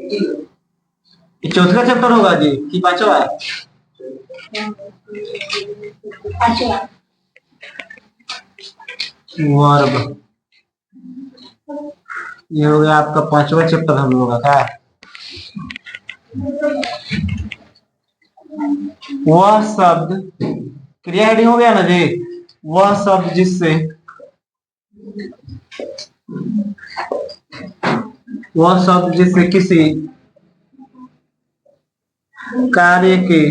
ये चौथा चैप्टर होगा जी कि पांचवा है? वर्ब, ये हो गया आपका पांचवा चैप्टर हम लोगों का। वह शब्द, क्रिया हेडिंग हो गया ना जी। वह शब्द जिससे, वह शब्द जिससे किसी कार्य के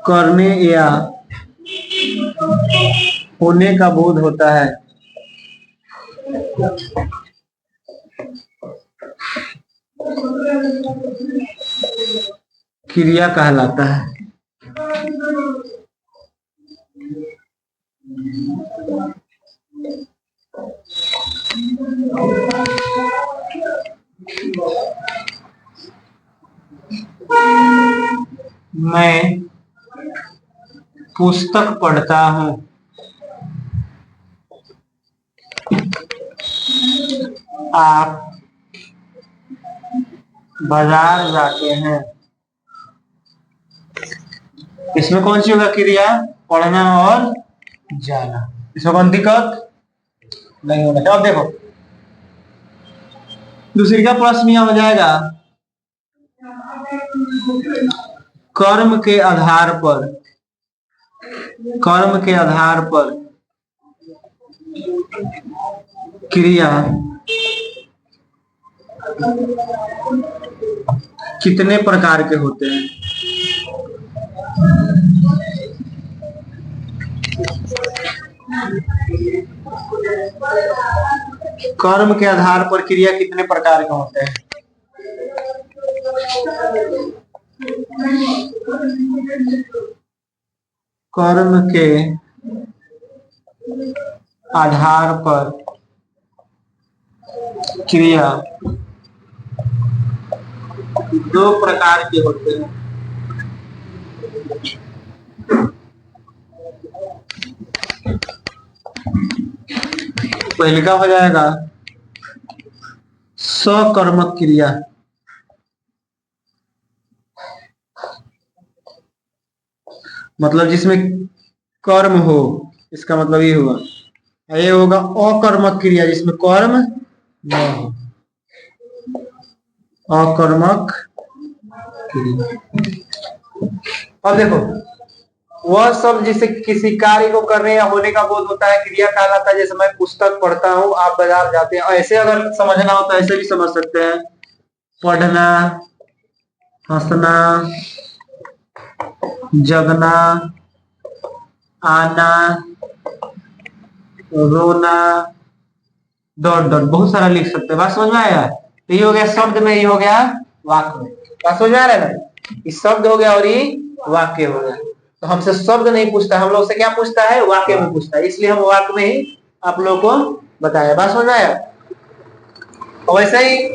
करने या होने का बोध होता है, क्रिया कहलाता है। मैं पुस्तक पढ़ता हूँ। आप बाजार जाते हैं। इसमें कौन सी होगा क्रिया? पढ़ना और जाना। इसमें कौन दिक्कत नहीं होना चाहिए। अब देखो दूसरी का प्रश्न यह हो जाएगा, कर्म के आधार पर, कर्म के आधार पर क्रिया कितने प्रकार के होते हैं? कर्म के आधार पर क्रिया कितने प्रकार के होते हैं? कर्म के आधार पर क्रिया दो प्रकार के होते हैं। पहले का हो जाएगा सकर्मक क्रिया, मतलब जिसमें कर्म हो, इसका मतलब ये हुआ। ये होगा अकर्मक क्रिया, जिसमें कर्म न हो, अकर्मक क्रिया। अब देखो, वह सब जिसे किसी कार्य को करने या होने का बोध होता है, क्रिया कहलाता है। जैसे मैं पुस्तक पढ़ता हूँ, आप बाजार जाते हैं। ऐसे अगर समझना हो तो ऐसे भी समझ सकते हैं, पढ़ना, हंसना, जगना, आना, रोना, डॉट डॉट, बहुत सारा लिख सकते हैं। बात समझ में आया? तो ये हो गया शब्द में, ये हो गया वाक्य में। बात समझ में आ रहा है ना? ये शब्द हो गया और ये वाक्य हो गया। तो हमसे शब्द नहीं पूछता, हम लोग से क्या पूछता है? वाक्य में पूछता है। इसलिए हम वाक्य में ही आप लोग को बताया। बात समझ में आया? और वैसे ही